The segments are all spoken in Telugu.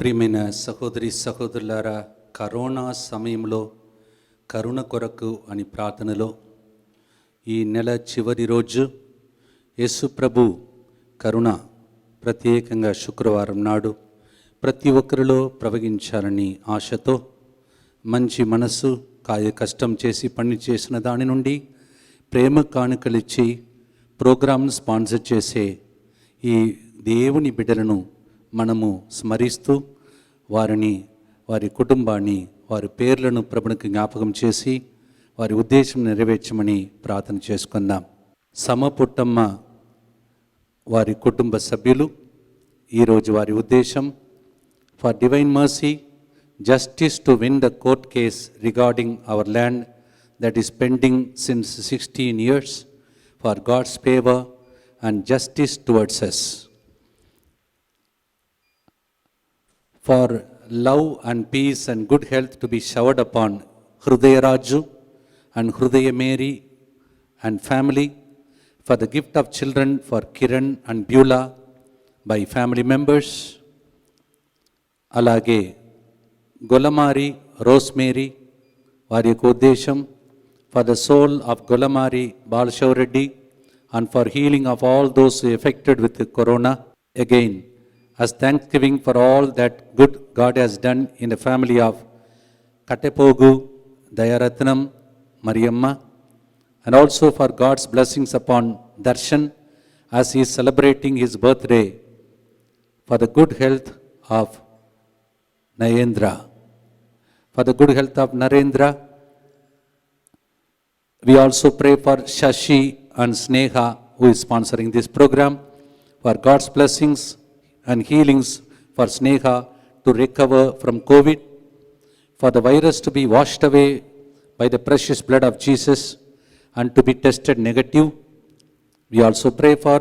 ప్రియమైన సహోదరి సహోదరులారా, కరోనా సమయంలో కరుణ కొరకు అని ప్రార్థనలో ఈ నెల చివరి రోజు యేసు ప్రభు కరుణ ప్రత్యేకంగా శుక్రవారం నాడు ప్రతి ఒక్కరిలో ప్రవహించాలని ఆశతో మంచి మనసు కాయ కష్టం చేసి పని చేసిన దాని నుండి ప్రేమ కానుకలిచ్చి ప్రోగ్రాంను స్పాన్సర్ చేసే ఈ దేవుని బిడ్డలను మనము స్మరిస్తూ వారి కుటుంబాన్ని, వారి పేర్లను ప్రభునికి జ్ఞాపకం చేసి వారి ఉద్దేశం నెరవేర్చమని ప్రార్థన చేసుకుందాం. సమపుట్టమ్మ వారి కుటుంబ సభ్యులు ఈరోజు వారి ఉద్దేశం for divine mercy, justice to win the court case regarding our land that is pending since 16 years, for God's favour and justice towards us. For love and peace and good health to be showered upon Hrudaya Raju and Hrudaya Mary and family, for the gift of children for Kiran and Beulah by family members. Alage Golamari Rosemary vari uddesham for the soul of Golamari Balshav-Reddy and for healing of all those affected with the corona. Again, as thanksgiving for all that good God has done in the family of Kattepogu Dayaratnam Mariamma, and also for God's blessings upon Darshan as he is celebrating his birthday, for the good health of Narendra. For the good health of Narendra, we also pray for Shashi and Sneha, who is sponsoring this program, for God's blessings and healings for Sneha to recover from COVID, for the virus to be washed away by the precious blood of Jesus and to be tested negative. We also pray for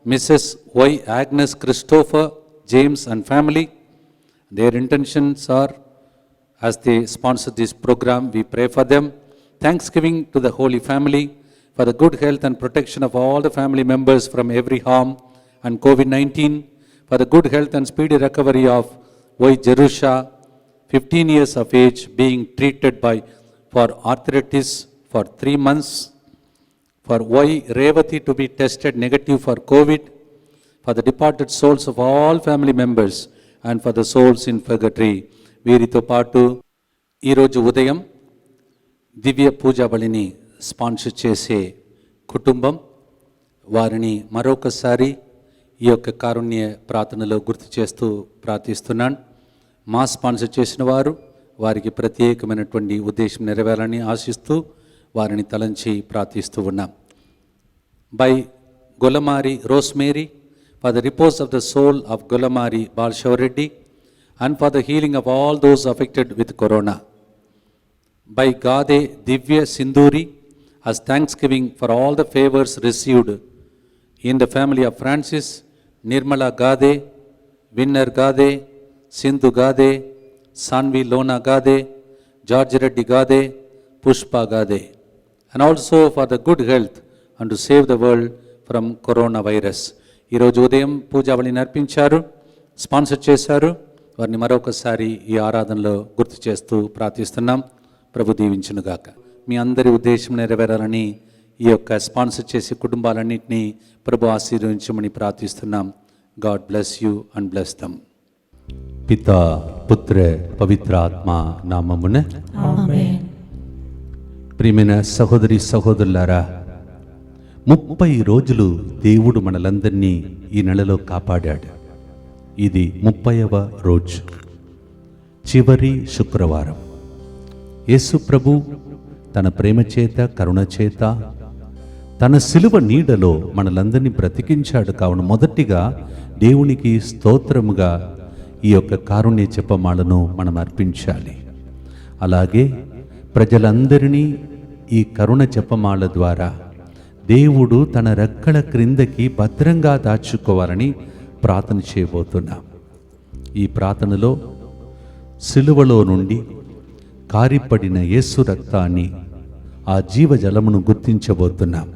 Mrs. Y. Agnes Christopher James and family. Their intentions are, as they sponsor this program, we pray for them. Thanksgiving to the Holy Family for the good health and protection of all the family members from every harm and COVID-19, for the good health and speedy recovery of Y. Jerusha, 15 years of age, being treated for arthritis for 3 months, for Y. Revati to be tested negative for COVID, for the departed souls of all family members, and for the souls in purgatory. వీరితో పాటు ఈరోజు ఉదయం దివ్య పూజా బలిని స్పాన్సర్ చేసే కుటుంబం, వారిని మరొకసారి ఈ యొక్క కారుణ్య ప్రార్థనలో గుర్తు చేస్తూ ప్రార్థిస్తున్నాను. మా స్పాన్సర్ చేసిన వారికి ప్రత్యేకమైనటువంటి ఉద్దేశం నెరవేరాలని ఆశిస్తూ వారిని తలంచి ప్రార్థిస్తూ ఉన్నాం. By Golamari Rosemary for the repose of the soul of Golamari Balasivareddy and for the healing of all those affected with corona. By Gade Divya Sindhuri as thanksgiving for all the favors received in the family of Francis, Nirmala Gade, Winner Gade, Sindhu Gade, Sanvi Lona Gade, George Reddy Gade, Pushpa Gade, and also for the good health and to save the world from coronavirus. ఈరోజు ఉదయం పూజావళిని అర్పించారు, స్పాన్సర్ చేశారు. వారిని మరొకసారి ఈ ఆరాధనలో గుర్తు చేస్తూ ప్రార్థిస్తున్నాం. ప్రభు దీవించునుగాక. మీ అందరి ఉద్దేశం నెరవేరాలని ఈ యొక్క స్పాన్సర్ చేసే కుటుంబాలన్నింటినీ ప్రభు ఆశీర్వదించమని ప్రార్థిస్తున్నాం. God bless you and bless dum. పితా పుత్ర పవిత్ర ఆత్మ నామమున ఆమేన్. ప్రియమైన సహోదరి సహోదరులారా, 30 రోజులు దేవుడు మనలందరినీ ఈ నెలలో కాపాడాడు. ఇది 30వ రోజు, చివరి శుక్రవారం. యేసు ప్రభు తన ప్రేమ చేత, కరుణ చేత, తన సిలువ నీడలో మనలందరినీ బ్రతికించాడు. కావున మొదటిగా దేవునికి స్తోత్రముగా ఈ యొక్క కారుణ్య జపమాలను మనం అర్పించాలి. అలాగే ప్రజలందరినీ ఈ కరుణ జపమాల ద్వారా దేవుడు తన రెక్కల క్రిందకి భద్రంగా దాచుకోవాలని ప్రార్థన చేయబోతున్నాం. ఈ ప్రార్థనలో సిలువలో నుండి కారిపడిన యేసు రక్తాన్ని, ఆ జీవజలమును గుర్తించబోతున్నాం.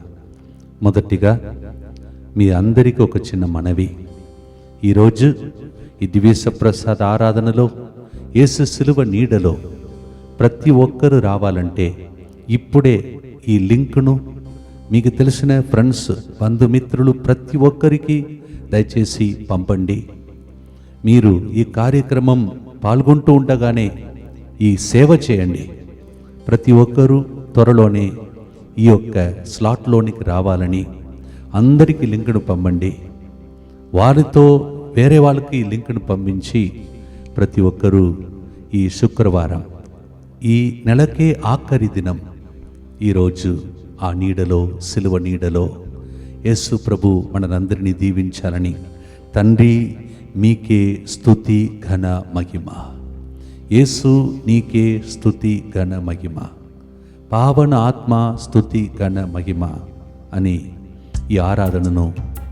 మొదటిగా మీ అందరికీ ఒక చిన్న మనవి. ఈరోజు ఈ దివ్య ప్రసాద ఆరాధనలో యేసు శిలువ నీడలో ప్రతి ఒక్కరూ రావాలంటే ఇప్పుడే ఈ లింక్ను మీకు తెలిసిన ఫ్రెండ్స్, బంధుమిత్రులు ప్రతి ఒక్కరికి దయచేసి పంపండి. మీరు ఈ కార్యక్రమం పాల్గొంటూ ఉండగానే ఈ సేవ చేయండి. ప్రతి ఒక్కరూ త్వరలోనే ఈ యొక్క స్లాట్లోనికి రావాలని అందరికీ లింకును పంపండి. వారితో వేరే వాళ్ళకి లింకును పంపించి ప్రతి ఒక్కరూ ఈ శుక్రవారం, ఈ నెలకే ఆఖరి దినం, ఈరోజు ఆ నీడలో, సిలువ నీడలో యేసు ప్రభు మనందరినీ దీవించాలని తండ్రి మీకే స్తుతి ఘన మహిమ. యేసు నీకే స్తుతి ఘన మహిమ. పావన ఆత్మ స్తుతి ఘన మహిమ అని ఈ ఆరాధనను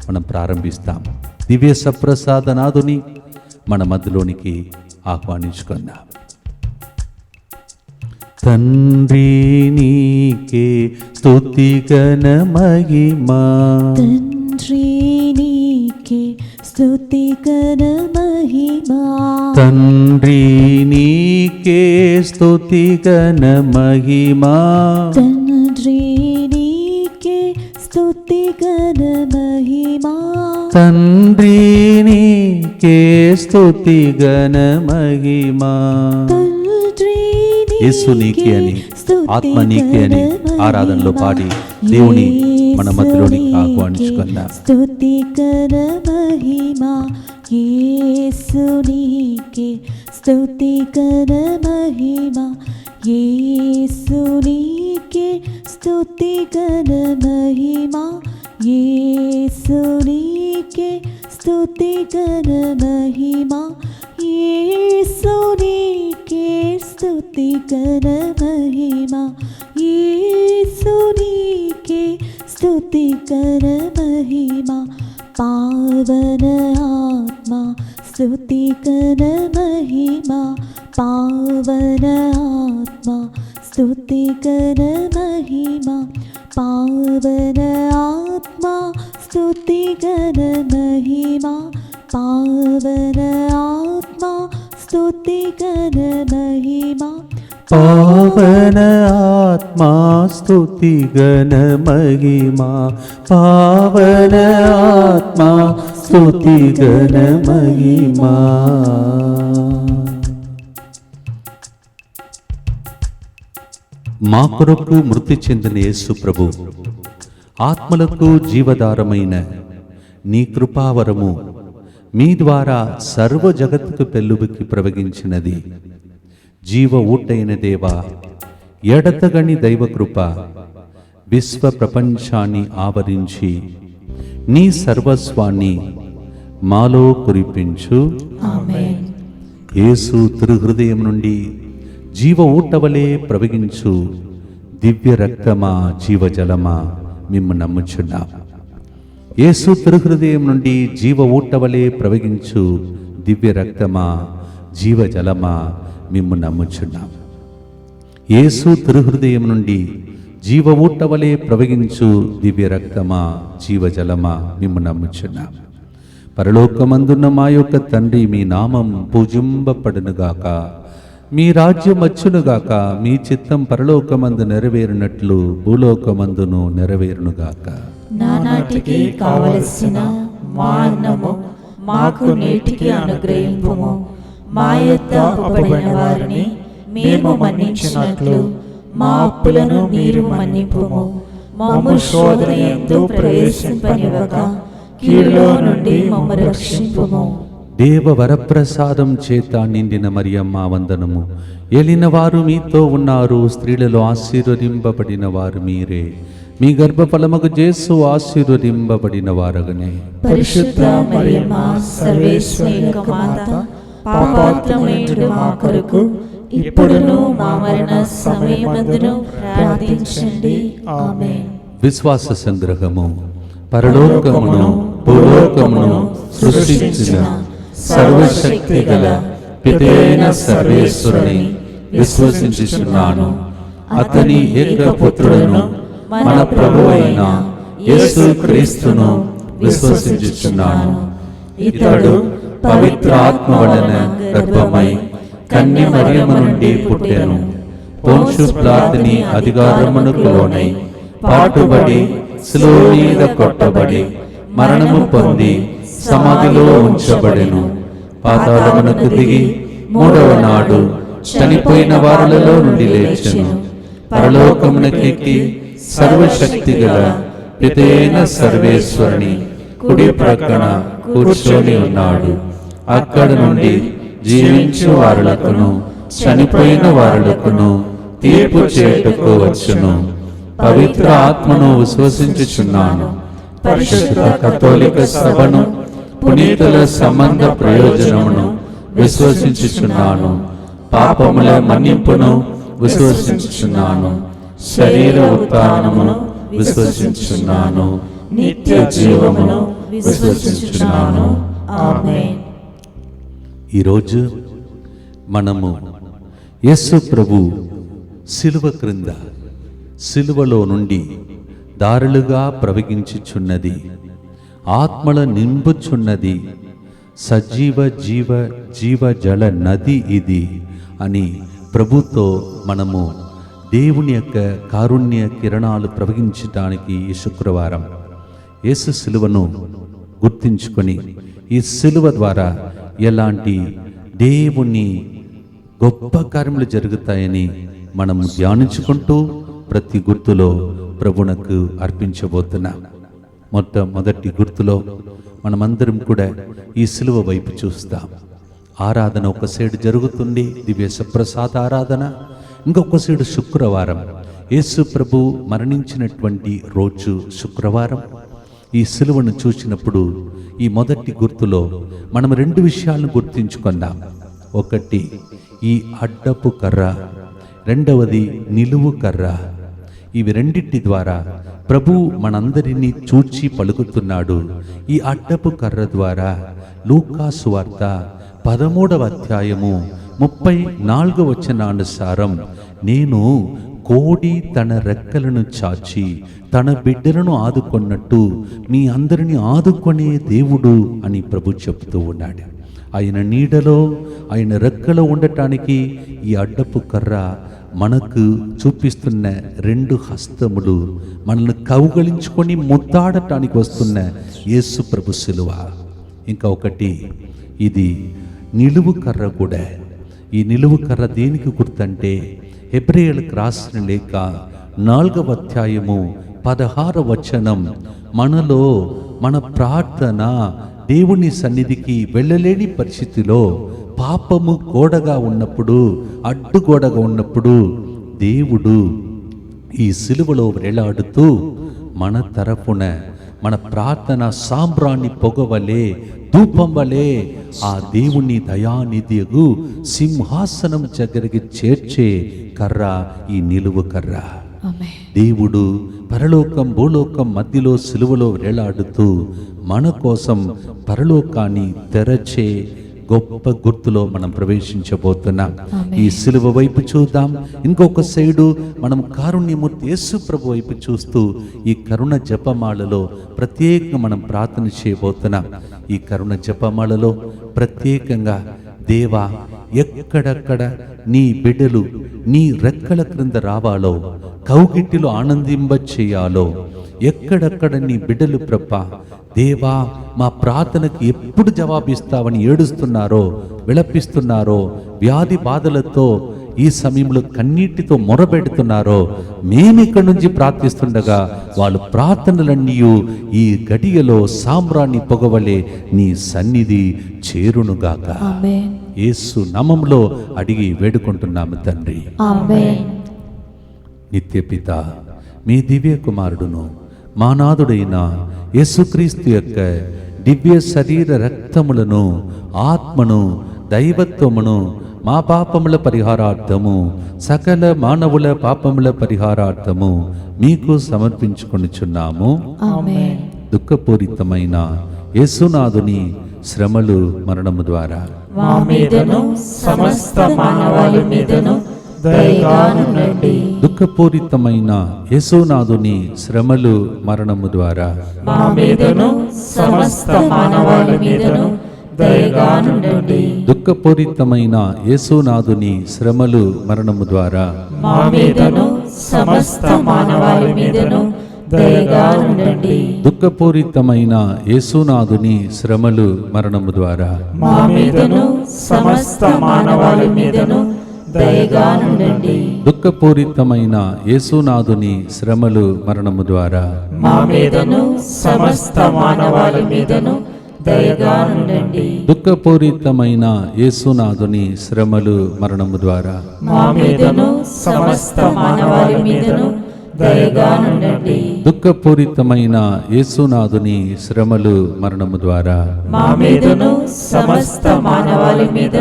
మనం ప్రారంభిస్తాం. దివ్య సప్రసాదనాథుని మన మధ్యలోనికి ఆహ్వానించుకుందాం. తండ్రి నీకే స్తుతి ఘన మహిమ. తండ్రి నీకే స్తుతి ఘన మహిమ. తండ్రి నీకే స్తుతి ఘన మహిమ. తండ్రి నీకే స్తుతి ఘన మహిమ. తండ్రి నీకే స్తుతి ఘన మహిమ. యేసు నీకే అని, ఆత్మ నీకే అని ఆరాధనలో పాడి దేవుని మన మధ్యలోనికి ఆహ్వానించుకుందాం. స్తుతి ఘన మహిమ. యేసు నీకే స్తుతి ఘన మహిమ. యేసు నీకే స్తుతి ఘన మహిమ. యేసు నీకే స్తుతి ఘన మహిమ. యేసు నీకే స్తుతి ఘన మహిమ. యేసు నీకే స్తుతి ఘన మహిమ. పావన ఆత్మ స్తుతి ఘన మహిమ. పావన ఆత్మ స్తుతి ఘన మహిమ. పావన ఆత్మ స్తుతి ఘన మహిమ. పావన ఆత్మ స్తుతి ఘన మహిమ. పావన ఆత్మ స్తుతి ఘన మహిమ. పావన ఆత్మ స్తుతి ఘన మహిమ. మా కొరకు మృతి చెందిన యేసు ప్రభు, ఆత్మలకు జీవధారమైన నీ కృపావరము మీ ద్వారా సర్వ జగత్తుకు పెళ్ళుబికి ప్రవగించినది. జీవ ఊటైన దేవా, ఎడతగని దైవకృప విశ్వ ప్రపంచాన్ని ఆవరించి నీ సర్వస్వాన్ని మాలో కురిపించు. ఆమేన్. యేసు తిరుహృదయం నుండి జీవ ఊటవలే ప్రవగించు దివ్య రక్తమా, జీవజలమా మిమ్ము నమ్ముచున్నాం. యేసు తిరుహృదయం నుండి జీవ ఊటవలే ప్రవగించు దివ్య రక్తమా, జీవజలమా మిమ్ము నమ్ముచున్నాం. యేసు తిరుహృదయం నుండి జీవ ఊటవలే ప్రవగించు దివ్య రక్తమా, జీవజలమా మిమ్ము నమ్ముచున్నాం. పరలోకమందున్న మా యొక్క తండ్రి, మీ నామం పూజింపబడునుగాక, మీ రాజ్యం వచ్చునుగాక, మీ చిత్తం పరలోకమందు నెరవేరునట్లు భూలోకమందును నెరవేరునుగాక. నానాటికి కావలసిన మా అన్నము మాకు నేటికి అనుగ్రహింపుము. మా యొద్ద అప్పుబడిన వారిని మేము మన్నించినట్లు మా అప్పులను మీరు మన్నింపుము. మమ్ము శోధన యందు ప్రవేశింపనివ్వక కీడులో నుండి మమ్ము రక్షింపుము. దేవ వరప్రసాదం చేత నిండిన మరియమ్మ వందనము. ఏలిన వారు మీతో ఉన్నారు, స్త్రీలలో ఆశీర్వదింపబడిన వారు మీరే. మీ గర్భఫలముకు యేసు ఆశీర్వదింపబడిన వారగనే. పరిశుద్ధ మరియమ్మ సర్వేశ్వరి యొక్క మాత, పాపాత్ములైన మా కొరకు ఇప్పుడును మా మరణ సమయమందును ప్రార్థించండి. ఆమేన్. విశ్వాస సంగ్రహము. పరలోకమును భూలోకమును సృష్టించిన సర్వశక్తి గల పితైన సర్వేశ్వరుని విశ్వసించుచున్నాను. అతని ఏకపుత్రుడను మన ప్రభువైన యేసు క్రీస్తును విశ్వసించుచున్నాను. ఇతడు పవిత్రాత్మ వలన గర్భమై కన్య మరియమ్మ నుండి పుట్టెను. పోన్షు పిలాతుని అధికారమునకు లోనై పాటుబడి శిలువ మీద కొట్టబడి మరణము పొంది సమాధిలో ఉంచబడెను. పాతాళమునకు దిగి మూడవ నాడు చనిపోయిన వారులలో నుండి లేచెను. పరలోకమునకెక్కి సర్వశక్తి గల పితైన సర్వేశ్వరుని కుడి ప్రక్కన కూర్చొని ఉన్నాడు. అక్కడ నుండి జీవించు వారులకును చనిపోయిన వారులకును తీర్పు చేయుటకు వచ్చును. పవిత్ర ఆత్మను విశ్వసించుచున్నాను. పరిశుద్ధ కథోలిక సభను, పునీతుల సంబంధ ప్రయోజనమును విశ్వసించుచున్నాను. పాపముల మన్నింపును విశ్వసించుచున్నాను. శరీర ఉత్థానమును విశ్వసించుచున్నాను. నిత్య జీవమును విశ్వసించుచున్నాను. ఆమేన్. ఈరోజు మనము యేసు ప్రభు శిలువ క్రింద, శిలువలో నుండి దారులుగా ప్రవహించుచున్నది, ఆత్మల నింపుచున్నది సజీవ జీవ జల నది ఇది అని ప్రభుతో మనము దేవుని యొక్క కారుణ్య కిరణాలు ప్రవహించడానికి ఈ శుక్రవారం యేసు శిలువను గుర్తించుకొని ఈ శిలువ ద్వారా ఎలాంటి దేవుని గొప్ప కార్యములు జరుగుతాయని మనము ధ్యానించుకుంటూ ప్రతి గుర్తులో ప్రభునకు అర్పించబోతున్నాం. మొట్టమొదటి గుర్తులో మనమందరం కూడా ఈ శిలువ వైపు చూస్తాం. ఆరాధన ఒక సైడు జరుగుతుంది, దివ్య సప్రసాద ఆరాధన. ఇంకొక సైడు శుక్రవారం, యేసు ప్రభు మరణించినటువంటి రోజు శుక్రవారం. ఈ శిలువను చూసినప్పుడు ఈ మొదటి గుర్తులో మనం రెండు విషయాలను గుర్తించుకుందాం. ఒకటి ఈ అడ్డపు కర్ర, రెండవది నిలువు కర్ర. ఇవి రెండింటి ద్వారా ప్రభు మనందరినీ చూచి పలుకుతున్నాడు. ఈ అడ్డపు కర్ర ద్వారా లూకా సువార్త 13వ అధ్యాయము 34వ వచనానుసారం, నేను కోడి తన రెక్కలను చాచి తన బిడ్డలను ఆదుకొన్నట్టు మీ అందరినీ ఆదుకొనే దేవుడు అని ప్రభు చెప్తూ ఉన్నాడు. ఆయన నీడలో, ఆయన రెక్కలో ఉండటానికి ఈ అడ్డపు కర్ర మనకు చూపిస్తున్న రెండు హస్తములు, మనల్ని కౌగలించుకొని ముద్దాడటానికి వస్తున్న యేసు ప్రభు శిలువ. ఇంకా ఒకటి, ఇది నిలువు కర్ర కూడా. ఈ నిలువు కర్ర దేనికి గుర్తంటే, హెబ్రేయులకు రాసిన లేఖ 4వ అధ్యాయము 16వ వచనం, మనలో మన ప్రార్థన దేవుని సన్నిధికి వెళ్ళలేని పరిస్థితిలో, పాపము గోడగా ఉన్నప్పుడు, అడ్డుగోడగా ఉన్నప్పుడు దేవుడు ఈ సిలువలో వేలాడుతూ మన తరపున మన ప్రార్థన సాంబ్రాణి పొగవలే, ధూపం వలె ఆ దేవుని దయానిధియగు సింహాసనం దగ్గరికి చేర్చే కర్ర ఈ నిలువు కర్ర. దేవుడు పరలోకం భూలోకం మధ్యలో సిలువలో వేలాడుతూ మన కోసం పరలోకాన్ని తెరచే గొప్ప గుర్తులో మనం ప్రవేశించబోతున్నాం. ఈ సిలువ వైపు చూద్దాం. ఇంకొక సైడు మనం కారుణ్యమూర్తి యేసు ప్రభు వైపు చూస్తూ ఈ కరుణ జపమాలలో ప్రత్యేకంగా మనం ప్రార్థన చేయబోతున్నాం. ఈ కరుణ జపమాలలో ప్రత్యేకంగా, దేవా, ఎక్కడెక్కడ నీ బిడ్డలు నీ రెక్కల క్రింద రావాలో, కౌగిటిలో ఆనందింప చేయాలో, ఎక్కడెక్కడ నీ బిడ్డలు ప్రభా దేవా మా ప్రార్థనకి ఎప్పుడు జవాబిస్తావని ఏడుస్తున్నారో, విలపిస్తున్నారో, వ్యాధి బాధలతో ఈ సమయంలో కన్నీటితో మొరబెడుతున్నారో, మేమిక్కడి నుంచి ప్రార్థిస్తుండగా వాళ్ళ ప్రార్థనలన్నీ ఈ గడియలో సాంబ్రాణి పొగవలే నీ సన్నిధి చేరునుగాక. యేసు నామములో అడిగి వేడుకుంటున్నాము తండ్రి. నిత్యపిత, మీ దివ్య కుమారుడును మా నాథుడైన యేసుక్రీస్తు యొక్క దివ్య శరీర రక్తములను, ఆత్మను, దైవత్వమును మా పాపముల పరిహారార్థము, సకల మానవుల పాపముల పరిహారార్థము మీకు సమర్పించుకొనుచున్నాము. దుఃఖపూరితమైన యేసునాథుని శ్రమలు, మరణము ద్వారా మా మీదను సమస్త మానవాళి మీదను దయగానుండండి. దుఃఖపూరితమైన యేసునాథుని శ్రమలు, మరణము ద్వారా మా మీదను సమస్త మానవాళి మీదను దయగా నుండండి. దుఃఖపూరితమైన యేసునాథుని శ్రమలు మరణము ద్వారా మా మీదను సమస్త మానవాళి మీదను దయగా నుండండి. దుఃఖపూరితమైన యేసునాథుని శ్రమలు మరణము ద్వారా మా మీదను సమస్త మానవాళి మీదను దయగా నుండండి. దుఃఖపూరితమైన యేసునాథుని శ్రమలు మరణము ద్వారా మా మీదను సమస్త మానవాళి మీదను దయగా నుండండి. దుఃఖపూరితమైన యేసునాథుని శ్రమలు మరణము ద్వారా మా మీదను సమస్త మానవాళి మీదను దయగా నుండండి. దుఃఖపూరితమైన యేసునాథుని శ్రమలు మరణము ద్వారా మా మీదను సమస్త మానవాళి మీదను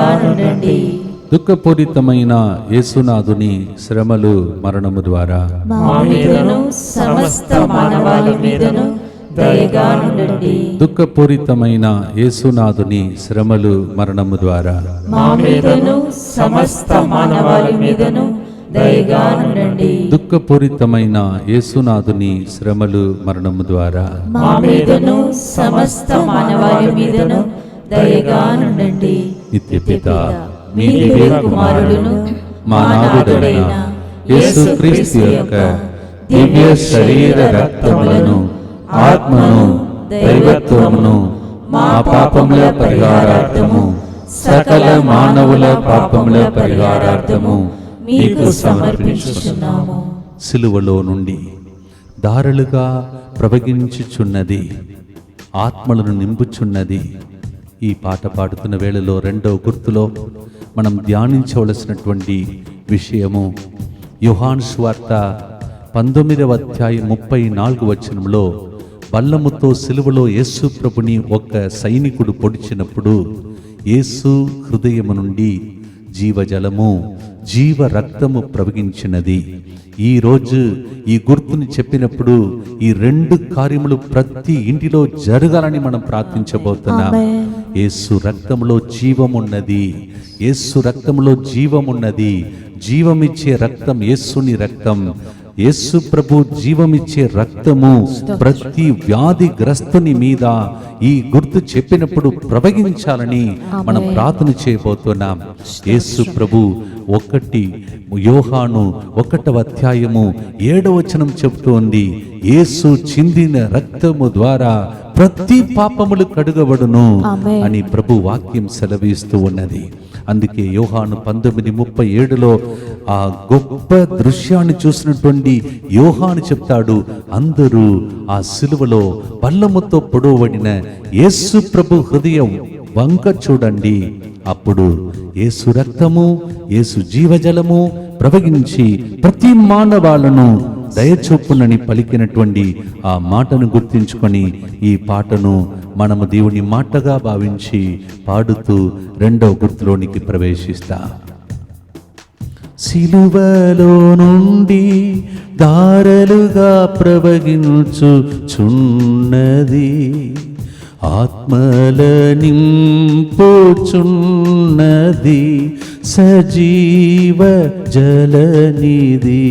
దయగా నుండండి. దుఃఖపూరితమైన యేసునాథుని శ్రమలు మరణము ద్వారా మా మీదను సమస్త మానవాళి మీదను దయగా నుండండి. దుఃఖపూరితమైన యేసునాథుని శ్రమలు మరణము ద్వారా మా మీదను సమస్త మానవాళి మీదను దయగా నుండండి. దుఃఖపూరితమైన యేసునాథుని శ్రమలు మరణము ద్వారా మా మీదను సమస్త మానవాళి మీదను దయగా నుండండి. నిత్యపిత మీ దివ్య కుమారుడును మా నాథుడైన యేసుక్రీస్తు యొక్క దివ్య శరీర రక్తములను ఆత్మను దైవత్వమును మా పాపముల పరిహారార్థము సకల మానవుల పాపముల పరిహారార్థము మీకు సమర్పించుచున్నాము. సిలువలో నుండి దారులుగా ప్రవహించుచున్నది, ఆత్మలను నింపుచున్నది. ఈ పాట పాడుతున్న వేళలో రెండవ గుర్తులో మనం ధ్యానించవలసినటువంటి విషయము యోహాను సువార్త 19వ అధ్యాయం 34 వచనంలో బల్లముతో సిలువలో యేసు ప్రభుని ఒక సైనికుడు పొడిచినప్పుడు యేసు హృదయము నుండి జీవజలము జీవ రక్తము ప్రవహించినది. ఈ రోజు ఈ గుర్తుని చెప్పినప్పుడు ఈ రెండు కార్యములు ప్రతి ఇంటిలో జరగాలని మనం ప్రార్థించబోతున్నాం. యేసు రక్తంలో జీవమున్నది, యేసు రక్తంలో జీవమున్నది. జీవమిచ్చే రక్తం యేసుని రక్తం. యేసు ప్రభు జీవమిచ్చే రక్తము ప్రతి వ్యాధిగ్రస్తుని మీద ఈ గుర్తు చెప్పినప్పుడు ప్రవహించాలని మనం ప్రార్థన చేయబోతున్నాం. యేసు ప్రభు యోహాను 1వ అధ్యాయము 7వ వచనం చెబుతోంది, యేసు చిందిన రక్తము ద్వారా ప్రతి పాపములు కడుగబడును అని ప్రభు వాక్యం సెలవిస్తూ ఉన్నది. అందుకే యోహాను 19:37లో ఆ గొప్ప దృశ్యాన్ని చూసినటువంటి యోహాను చెప్తాడు, అందరూ ఆ సిలువలో బల్లముతో పొడవబడిన యేసు ప్రభు హృదయం వంక చూడండి. అప్పుడు యేసు రక్తము యేసు జీవజలము ప్రవహించి ప్రతి మానవాళ్ళను దయచూపునని పలికినటువంటి ఆ మాటను గుర్తించుకొని ఈ పాటను మనము దేవుని మాటగా భావించి పాడుతూ రెండవ గుర్తులోనికి ప్రవేశిస్తాం. సిలువలో నుండి దారలుగా ప్రవహించుచున్నది, ఆత్మల నింపుచున్నది, సజీవ జలనిధి.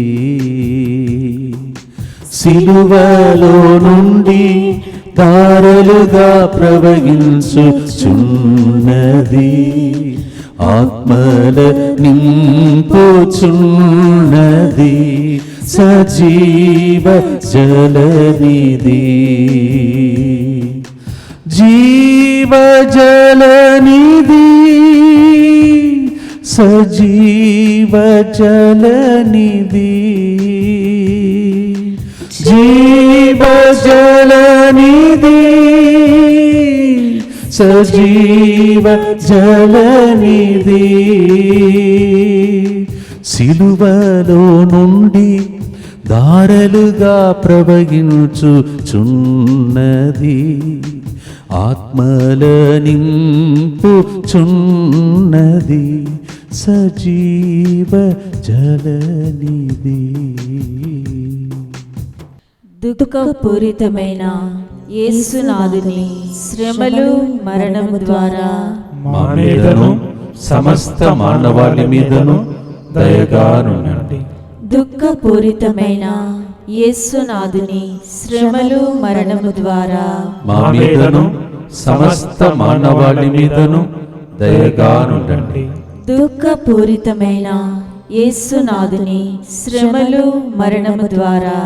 సిలువలో నుండి దారలుగా ప్రవహించుచున్నది, ఆత్మల నింపుచున్నది, సజీవ జలనిధి. జీవ జలనిధి, సజీవ జలనిధి, జీవ జలనిధి, సజీవ జలనిధి. సిలువలో నుండి దారలుగా ప్రవహించుచున్నది, ఆత్మల నింపుచున్నది, సజీవ జలనిధి. దుఃఖపూరితమైన యేసునాథుని శ్రమలు మరణము ద్వారా మా మీదను సమస్త మానవాళి మీదను దయగా నుండండి. దుఃఖపూరితమైన యేసునాథుని శ్రమలు మరణము ద్వారా మా మీదను సమస్త మానవాళి మీదను దయగానుండండి. దుఃఖపూరితమైన యేసునాథుని శ్రమలు మరణము ద్వారా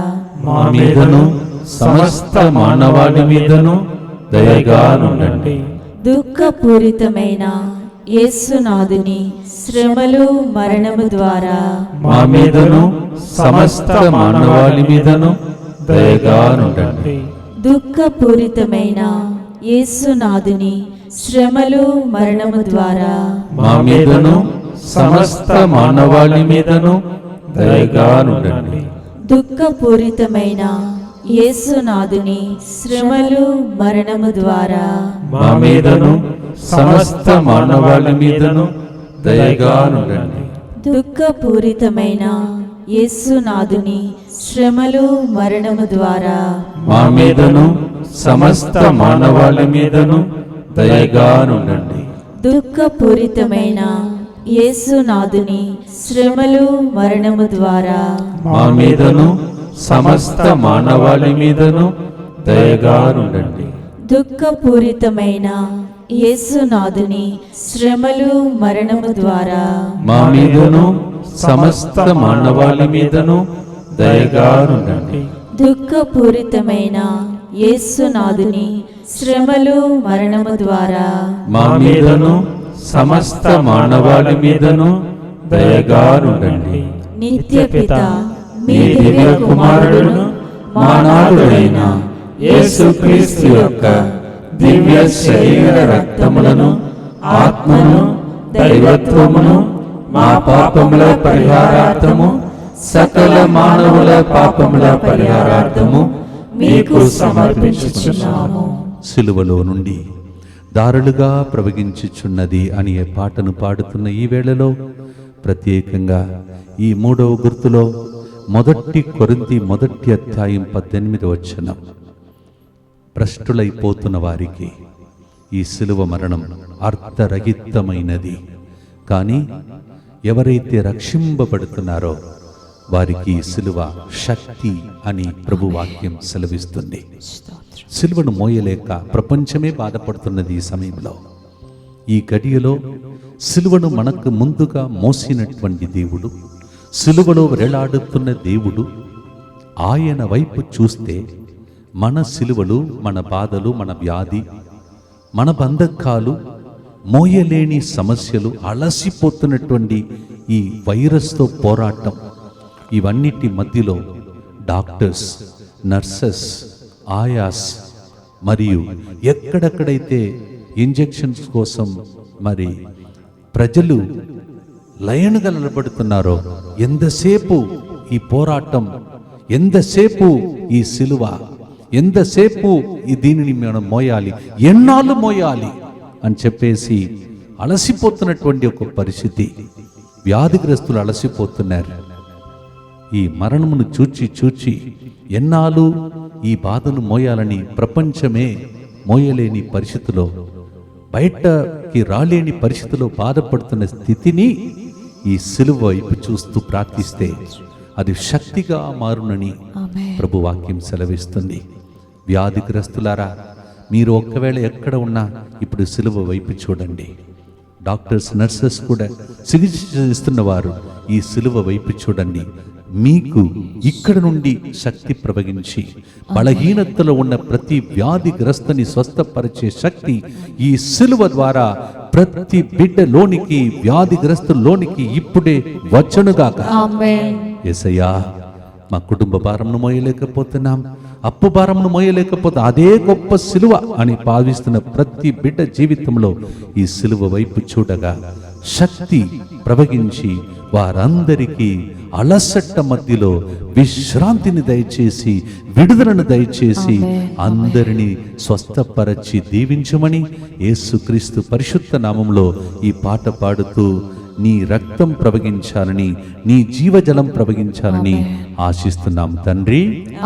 మా మీదను సమస్త మానవాళి మీదను దయగానుండండి. దుఃఖపూరితమైన యేసునాథుని శ్రమలు మరణము ద్వారా మా మీదను సమస్త మానవాళి మీదను దయగానుండండి. దుఃఖపూరితమైన యేసునాథుని శ్రమలు మరణము ద్వారా మా మీదను సమస్త మానవాళి మీదను దయగానుండండి. దుఃఖపూరితమైన యేసునాథుని శ్రమలు మరణము ద్వారా మా మీదను సమస్త మానవాళి మీదను దయగానుండండి. దుఃఖపూరితమైన యేసునాథుని శ్రమలు మరణము ద్వారా మా మీదను సమస్త మానవాళి మీదను దయగానుండండి. దుఃఖపూరితమైన యేసునాథుని శ్రమలు మరణము ద్వారా మా మీదను సమస్త మానవాళి మీదను దయగానుండండి. దుఃఖపూరితమైన యేసునాథుని శ్రమలు మరణము ద్వారా మా మీదను సమస్త మానవాళి మీదను దయగానుండండి. దుఃఖపూరితమైన యేసునాథుని శ్రమలు మరణము ద్వారా మా మీదను సమస్త మానవాళి మీదను దయగానుండండి. నిత్యపిత మీ దివ్య కుమారుడును మా నాథుడైన యేసుక్రీస్తు యొక్క దివ్య శరీర రక్తములను ఆత్మను దైవత్వమును మా పాపముల పరిహారార్థము సకల మానవుల పాపముల పరిహారార్థము మీకు సమర్పించుచున్నాము. సిలువలో నుండి దారులుగా ప్రవగించుచున్నది అనే పాటను పాడుతున్న ఈ వేళలో ప్రత్యేకంగా ఈ 3వ గుర్తులో 1 కొరింథీ 1 అధ్యాయం 18 వచనం, భ్రష్టులైపోతున్న వారికి ఈ సిలువ మరణం అర్థరహితమైనది, కానీ ఎవరైతే రక్షింపబడుతున్నారో వారికి ఈ సిలువ శక్తి అని ప్రభు వాక్యం సెలవిస్తుంది. సిలువను మోయలేక ప్రపంచమే బాధపడుతున్నది ఈ సమయంలో. ఈ గడియలో సిలువను మనకు ముందుగా మోసినటువంటి దేవుడు, సిలువలో వేలాడుతున్న దేవుడు, ఆయన వైపు చూస్తే మన సిలువలు, మన బాధలు, మన వ్యాధి, మన బంధకాలు, మోయలేని సమస్యలు, అలసిపోతున్నటువంటి ఈ వైరస్తో పోరాటం, ఇవన్నిటి మధ్యలో డాక్టర్స్, నర్సెస్, ఆయాస్ మరియు ఎక్కడెక్కడైతే ఇంజెక్షన్స్ కోసం మరి ప్రజలు లయనుగా నిలబడుతున్నారో, ఎంతసేపు ఈ పోరాటం, ఎంతసేపు ఈ సిలువ, ఎంతసేపు ఈ దీనిని మనం మోయాలి, ఎన్నాళ్ళు మోయాలి అని చెప్పేసి అలసిపోతున్నటువంటి ఒక పరిస్థితి. వ్యాధిగ్రస్తులు అలసిపోతున్నారు. ఈ మరణమును చూచి ఎన్నాళ్ళు ఈ బాధను మోయాలని ప్రపంచమే మోయలేని పరిస్థితిలో, బయటకి రాలేని పరిస్థితిలో బాధపడుతున్న స్థితిని ఈ సిలువ వైపు చూస్తూ ప్రార్థిస్తే అది శక్తిగా మారునని ప్రభు వాక్యం సెలవిస్తుంది. వ్యాధిగ్రస్తులారా, మీరు ఒక్కవేళ ఎక్కడ ఉన్నా ఇప్పుడు సిలువ వైపు చూడండి. డాక్టర్స్, నర్సెస్ కూడా చికిత్స ఇస్తున్న వారు ఈ సిలువ వైపు చూడండి. మీకు ఇక్కడ నుండి శక్తి ప్రవహించి బలహీనతలో ఉన్న ప్రతి వ్యాధిగ్రస్తుని స్వస్థపరిచే శక్తి ఈ సిలువ ద్వారా ప్రతి బిడ్డలోనికి, వ్యాధిగ్రస్తులోనికి ఇప్పుడే వచ్చునుగాక. యేసయ్యా, మా కుటుంబ భారంను మోయలేకపోతున్నాం, అప్పు భారంను మోయలేకపోతే అదే గొప్ప సిలువ అని భావిస్తున్న ప్రతి బిడ్డ జీవితంలో ఈ సిలువ వైపు చూడగా శక్తి ప్రవహించి వారందరికీ అలసట మధ్యలో విశ్రాంతిని దయచేసి, విడుదలను దయచేసి అందరినీ స్వస్థపరచి దీవించమని యేసుక్రీస్తు పరిశుద్ధ నామంలో ఈ పాట పాడుతూ నీ రక్తం ప్రవహించాలని, నీ జీవజలం ప్రవహించాలని ఆశిస్తున్నాం తండ్రి.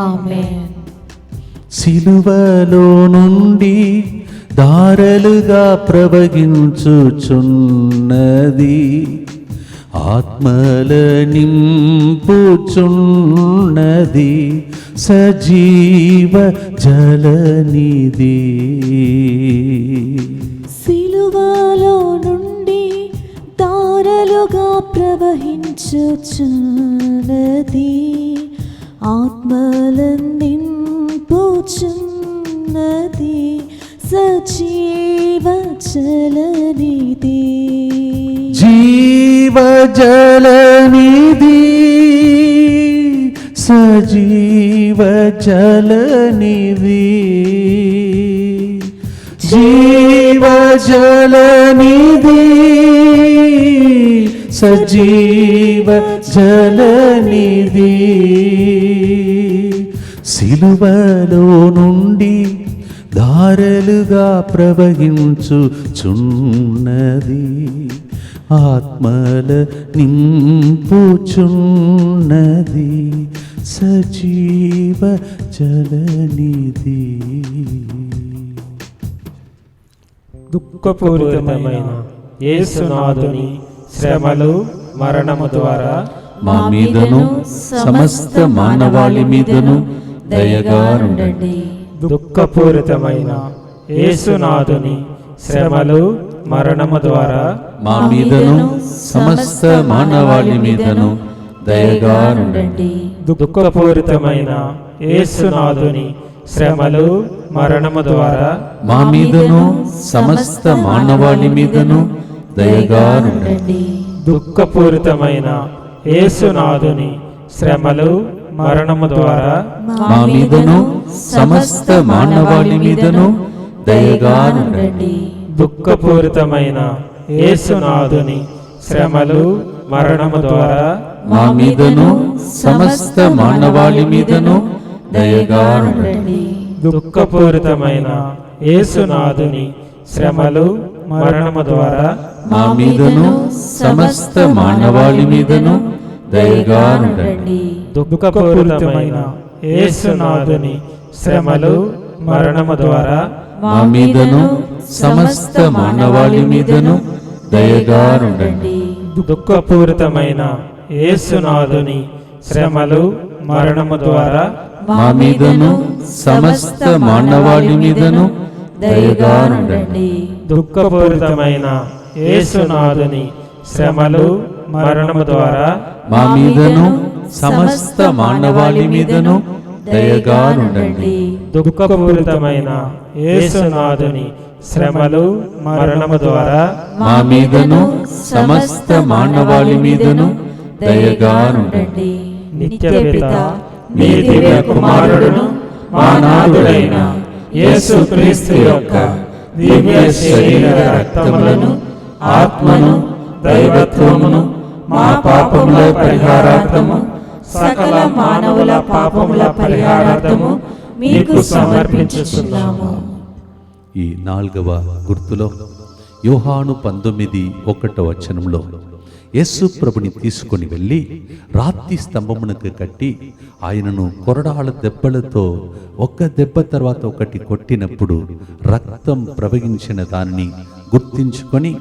ఆమేన్. సిలువలో నుండి ధారలుగా ప్రవహించుచున్నది, ఆత్మల నింపుచున్నది, సజీవ జలనిధి. సిలువలో నుండి ధారలుగా ప్రవహించుచున్నది, ఆత్మలందింపుచున్నది, సజీవ జలనిధి. జీవ జలనిధి, సజీవ జలనిధి. జీవ జలనిధి, సజీవ జలనిధి. సిలువలో నుండి ధారలుగా ప్రవహించుచున్నది, ఆత్మల నింపుచున్నది, సజీవ జలనిధి. దుఃఖపూరితమైన యేసునాథుని శ్రమలు మరణము ద్వారా మా మీదను సమస్త మానవాళి మీదను దయగా ఉండండి. దుఃఖపూరితమైన యేసునాథుని శ్రమలు మరణము ద్వారా మా మీదను సమస్త మానవాళి మీదను దయగా ఉండండి. దుఃఖపూరితమైన యేసునాథుని శ్రమలు మరణము ద్వారా మా మీదను సమస్త మానవాళి మీదను దయగా ఉండండి. దుఃఖపూరితమైన యేసునాథుని శ్రమలు మరణము ద్వారా మా మీదను సమస్త మానవాళి మీదను దయగా ఉండండి. దుఃఖపూరితమైన యేసునాథుని శ్రమలు మరణము ద్వారా మా మీదను సమస్త మానవాళి మీదను దయగా ఉండండి. దుఃఖపూరితమైన యేసునాథుని శ్రమలు మరణము ద్వారా మా మీదను సమస్త మానవాళి మీదను దయగా ఉండండి. దుఃఖపూరితమైన యేసునాథుని శ్రమలు మరణము ద్వారా మా మీదను సమస్త మానవాళి మీదను దయగా ఉండండి. దుఃఖపూరితమైన యేసునాథుని శ్రమలు మరణము ద్వారా మా మీదను సమస్త మానవాళి మీదను దయగా ఉండండి. దుఃఖపూరితమైన యేసునాథుని శ్రమలు మరణము ద్వారా మా మీదను సమస్త మానవాళి మీదను దయగా ఉండండి. దుఃఖపూరితమైన యేసునాథుని శ్రమలు మరణము ద్వారా మా మీదను సమస్త మానవాళి మీదను దయగా ఉండండి. నిత్యపిత మీ దివ్య కుమారుడును మా నాథుడైన యేసుక్రీస్తు యొక్క దివ్య శరీర రక్తములను, ఆత్మను, దైవత్వమును మా పాపముల పరిహారార్థము, సకల మానవుల పాపముల పరిహారార్థము మీకు సమర్పించుచున్నాము. ఈ 4వ గుర్తులో యోహాను 19:1 యేసు ప్రభుని తీసుకొని వెళ్ళి రాతి స్తంభమునకు కట్టి ఆయనను కొరడాల దెబ్బలతో ఒక్క దెబ్బ తర్వాత ఒకటి కొట్టినప్పుడు రక్తం ప్రవహించిన దానిని గుర్తించుకొని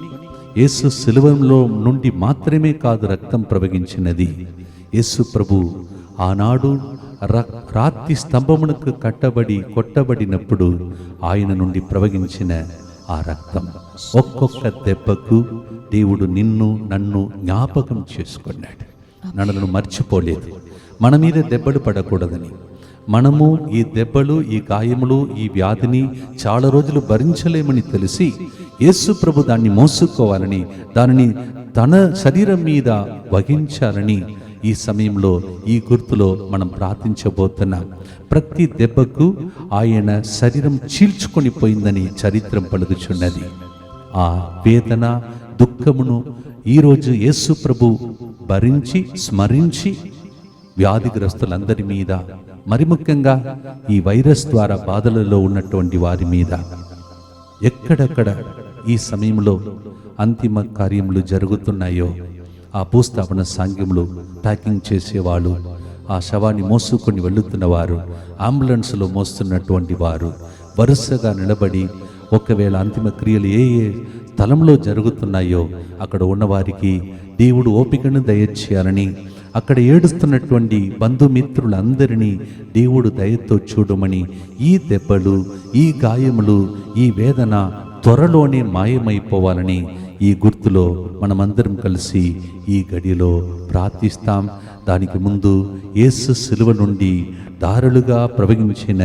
యేసు శిలువలో నుండి మాత్రమే కాదు రక్తం ప్రవహించినది. యేసు ప్రభు ఆనాడు రాతి స్తంభమునకు కొట్టబడినప్పుడు ఆయన నుండి ప్రవహించిన ఆ రక్తం, ఒక్కొక్క దెబ్బకు దేవుడు నిన్ను నన్ను జ్ఞాపకం చేసుకున్నాడు. నన్ను మర్చిపోలేదు. మన మీద దెబ్బలు పడకూడదని, మనము ఈ దెబ్బలు, ఈ గాయములు, ఈ వ్యాధిని చాలా రోజులు భరించలేమని తెలిసి యేసు ప్రభు దాన్ని మోసుకోవాలని, దానిని తన శరీరం మీద వహించాలని ఈ సమయంలో ఈ గుర్తులో మనం ప్రార్థించబోతున్నాం. ప్రతి దెబ్బకు ఆయన శరీరం చీల్చుకొని పోయిందని చరిత్ర పలుకుచున్నది. ఆ వేదన, దుఃఖమును ఈరోజు యేసు ప్రభు భరించి స్మరించి వ్యాధిగ్రస్తులందరి మీద, మరి ముఖ్యంగా ఈ వైరస్ ద్వారా బాధలలో ఉన్నటువంటి వారి మీద, ఎక్కడెక్కడ ఈ సమయంలో అంతిమ కార్యములు జరుగుతున్నాయో ఆ భూస్థాపన సాంగ్యములు ప్యాకింగ్ చేసేవాళ్ళు, ఆ శవాన్ని మోసుకొని వెళుతున్నవారు, అంబులెన్స్లో మోస్తున్నటువంటి వారు వరుసగా నిలబడి ఒకవేళ అంతిమ క్రియలు ఏ స్థలంలో జరుగుతున్నాయో అక్కడ ఉన్నవారికి దేవుడు ఓపికను దయచేయాలని, అక్కడ ఏడుస్తున్నటువంటి బంధుమిత్రులందరినీ దేవుడు దయతో చూడమని, ఈ దెబ్బలు, ఈ గాయములు, ఈ వేదన త్వరలోనే మాయమైపోవాలని ఈ గుర్తులో మనమందరం కలిసి ఈ గడిలో ప్రార్థిస్తాం. దానికి ముందు యేసు శిలువ నుండి దారులుగా ప్రవహించిన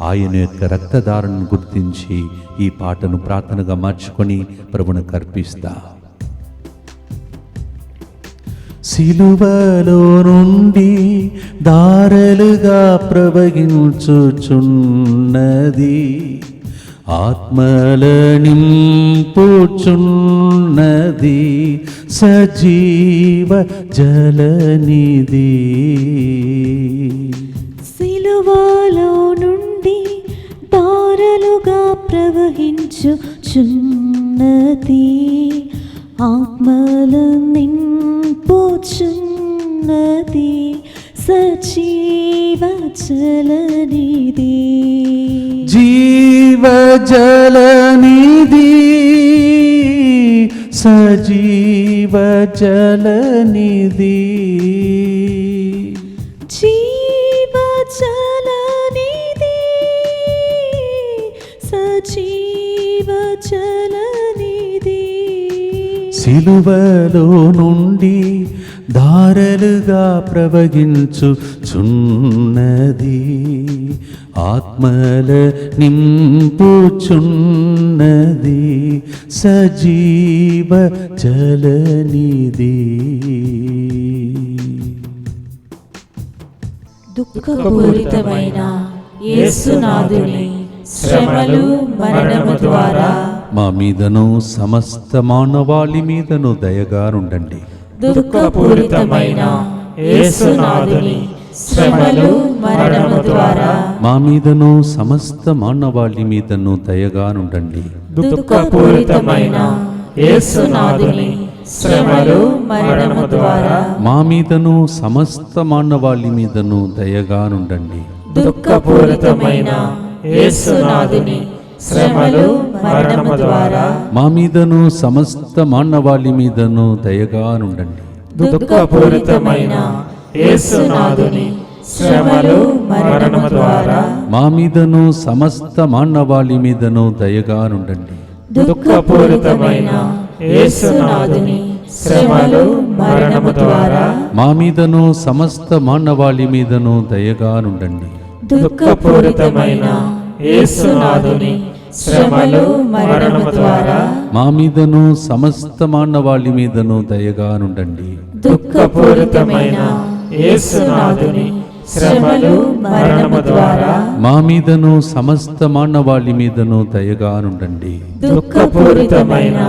ఆయన యొక్క రక్తధారను గుర్తించి ఈ పాటను ప్రార్థనగా మార్చుకొని ప్రభువునికి అర్పిస్తాం. సిలువలో నుండి దారలుగా ప్రవహించుచున్నది, ఆత్మల నింపుచున్నది, సజీవ జలనిధి. సిలువలో నుండి దారలుగా ప్రవహించుచున్నది, ఆత్మల నింపుచున్నది, సజీవ జలనిధి. జీవ జలనిధి, సజీవ జలనిధి. జీవ జలనిధి, సజీవ జలనిధి. సిలువలో నుండి దారలుగా ప్రవహించుచున్నది, ఆత్మల నింపుచున్నది, సజీవ జలనిధి. దుఃఖపూరితమైన యేసునాథుని శ్రమలు మరణము ద్వారా మా మీదను సమస్త మానవాళి మీదను దయగానుండండి. దుఃఖపూరితమైన యేసునాథుని శ్రమలు మరణము ద్వారా మా మీదను సమస్త మానవాళి మీదను దయగానుండండి. దుఃఖపూరితమైన యేసునాథుని శ్రమలు మరణము ద్వారా మా మీదను సమస్త మానవాళి మీదను దయగానుండండి. దుఃఖపూరితమైన యేసునాథుని శ్రమలు మరణము ద్వారా మా మీదను సమస్త మానవాళి మీదను దయగానుండండి. దుఃఖపూరితమైన యేసునాథుని శ్రమలు మరణము ద్వారా మా మీదను సమస్త మానవాళి మీదను దయగానుండండి. దుఃఖపూరితమైన యేసునాథుని శ్రమలు మరణము ద్వారా మా మీదను సమస్త మానవాళి మీదను దయగానుండండి. దుఃఖపూరితమైన యేసునాథుని శ్రమలు మరణము ద్వారా మా మీదను సమస్త మానవాళి మీదను దయగానుండండి. దుఃఖపూరితమైన యేసునాథుని శ్రమలు మరణము ద్వారా మా మీదను సమస్త మానవాళి మీదను దయగానుండండి. దుఃఖపూరితమైన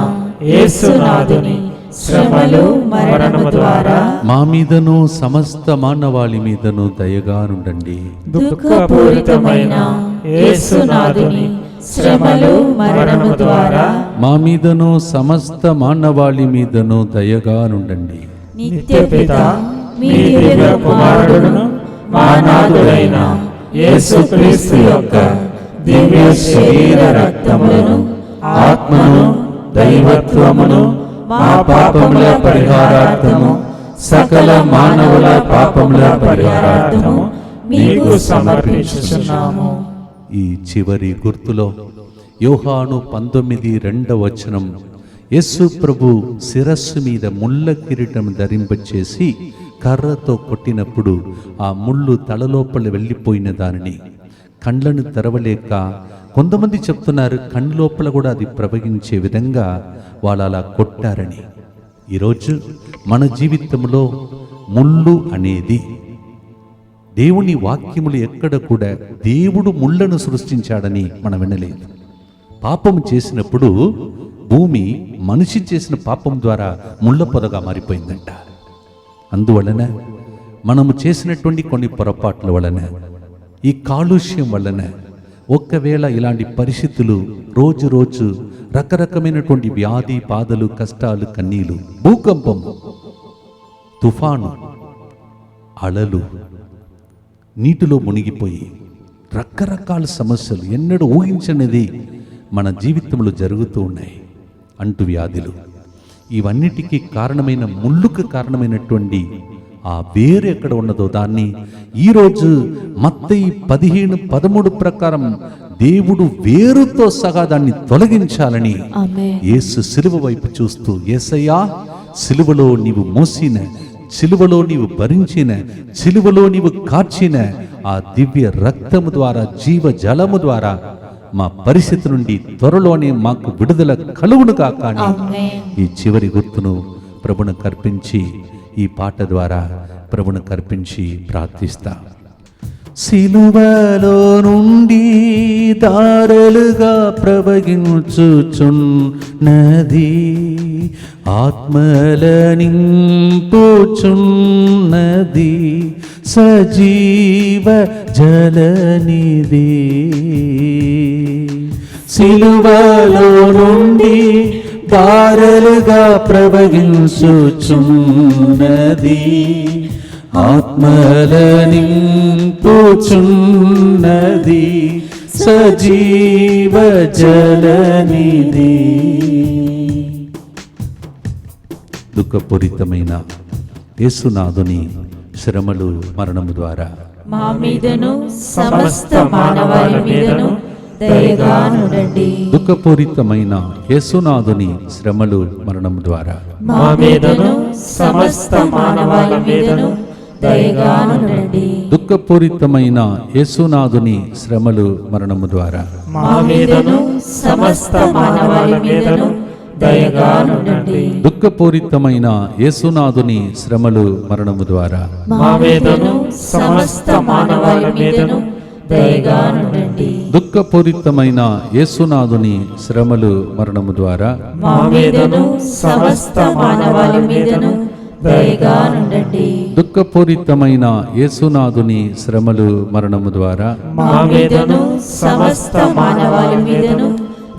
యేసునాథుని శ్రమలు మరణము ద్వారా మా మీదను సమస్త మానవాళి మీదను దయగానుండండి. దుఃఖపూరితమైన యేసునాథుని శ్రమలు మరణము ద్వారా మా మీదను సమస్త మానవాళి మీదను దయగానుండండి. నిత్యపిత మీ దివ్య కుమారుడును మా నాథుడైన యేసుక్రీస్తు యొక్క దివ్య శరీర రక్తములను ఆత్మను దైవత్వమును మా పాపముల పరిహారార్థము సకల మానవుల పాపముల పరిహారార్థము మీకు సమర్పించుచున్నాము. ఈ చివరి గుర్తులో యోహాను 19:2 యేసు ప్రభు శిరస్సు మీద ముళ్ళ కిరీటం ధరింపచేసి కర్రతో కొట్టినప్పుడు ఆ ముళ్ళు తలలోపల వెళ్ళిపోయిన దానిని కండ్లను తెరవలేక కొంతమంది చెప్తున్నారు కళ్ళు లోపల కూడా అది ప్రవహించే విధంగా వాళ్ళు అలా కొట్టారని. ఈరోజు మన జీవితంలో ముళ్ళు అనేది దేవుని వాక్యములు ఎక్కడ కూడా దేవుడు ముళ్ళను సృష్టించాడని మనం వినలేదు. పాపం చేసినప్పుడు భూమి మనిషి చేసిన పాపం ద్వారా ముళ్ళ పొదగా మారిపోయిందంట. అందువలన మనము చేసినటువంటి కొన్ని పొరపాట్ల వలన, ఈ కాలుష్యం వలన ఒక్కవేళ ఇలాంటి పరిస్థితులు రోజు రోజు రకరకమైనటువంటి వ్యాధి బాధలు కష్టాలు కన్నీలు, భూకంపము, తుఫాను, అలలు, నీటిలో మునిగిపోయి రకరకాల సమస్యలు ఎన్నడూ ఊహించనిది మన జీవితంలో జరుగుతూ ఉన్నాయి. అంటు వ్యాధులు, ఇవన్నిటికీ కారణమైన ముళ్ళుకు కారణమైనటువంటి ఆ వేరు ఎక్కడ ఉన్నదో దాన్ని ఈరోజు మత్తయి 15:13 ప్రకారం దేవుడు వేరుతో సగా దాన్ని తొలగించాలని ఆమేన్. యేసు సిలువ వైపు చూస్తూ, యేసయ్యా, సిలువలో నీవు మోసిన, సిలువలో నీవు భరించిన, సిలువలో నీవు కార్చిన ఆ దివ్య రక్తము ద్వారా, జీవ జలము ద్వారా మా పరిస్థితి నుండి త్వరలోనే మాకు విడుదల కలుగును కాక అని ఆమేన్. ఈ చివరి గుర్తును ప్రభును కర్పించి, ఈ పాట ద్వారా ప్రభును కర్పించి ప్రార్థిస్తా. సిలువలో నుండి దారలుగా ప్రవహించుచున్నది, ఆత్మల నింపుచున్నది, సజీవ జలనిధి. సిలువలో నుండి దారలుగా ప్రవహించుచున్నది, ఆత్మల నింపుచున్నది, సజీవ జలనిధి. దుఃఖపూరితమైన యేసునాథుని శ్రమలు, మరణము ద్వారా మా మీదను సమస్త మానవాళి మీదను దయగా నుండండి. దుఃఖపూరితమైన యేసునాథుని శ్రమలు, మరణము ద్వారా మా మీదను సమస్త మానవాళి మీదను దయగా నుండండి. దుఃఖపూరితమైన యేసునాథుని శ్రమలు, మరణము ద్వారా మా మీదను సమస్త మానవాళి మీదను దయగా నుండండి. దుఃఖపూరితమైన యేసునాథుని శ్రమలు, మరణము ద్వారా మా మీదను సమస్త మానవాళి మీదను దయగా నుండండి. దుఃఖపూరితమైన యేసునాథుని శ్రమలు, మరణము ద్వారా మా మీదను సమస్త మానవాళి మీదను దయగా నుండండి. దుఃఖపూరితమైన యేసునాథుని శ్రమలు, మరణము ద్వారా మా మీదను సమస్త మానవాళి మీదను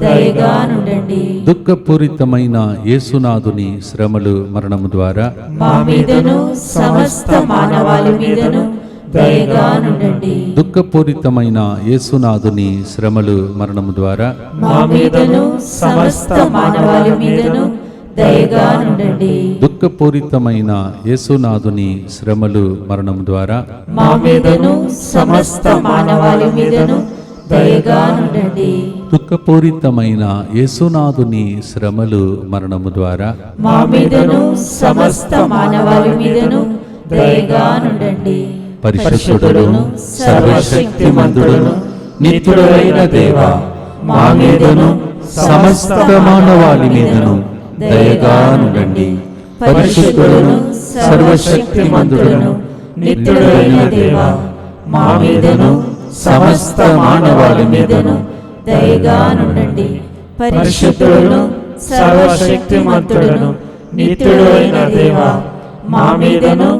దయగా నుండండి. దుఃఖపూరితమైన యేసునాథుని శ్రమలు, మరణము ద్వారా మా మీదను సమస్త మానవాళి మీదను దయగా నుండండి. దుఃఖపూరితమైన యేసునాథుని శ్రమలు, మరణము ద్వారా మా మీదను సమస్త మానవాళి మీదను దయగా నుండండి. దుఃఖపూరితమైన యేసునాథుని శ్రమలు, మరణము ద్వారా మా మీదను సమస్త మానవాళి మీదను దయగా నుండండి. దుఃఖపూరితమైన యేసునాథుని శ్రమలు, మరణము ద్వారా మా మీదను సమస్త మానవాళి మీదను దయగా నుండండి. పరిశుద్ధుడును సర్వశక్తిమంతుడును నిత్యుడైన దేవా, మా మీదను సమస్త మానవాళి మీదను దయగా నుండండి. పరిశుద్ధుడును సర్వశక్తిమంతుడును నిత్యుడైన దేవా, మా మీదను సమస్త మానవాళి మీదను దయగా నుండండి. పరిశుద్ధుడును సర్వశక్తిమంతుడును నిత్యుడైన దేవా, మా మీదను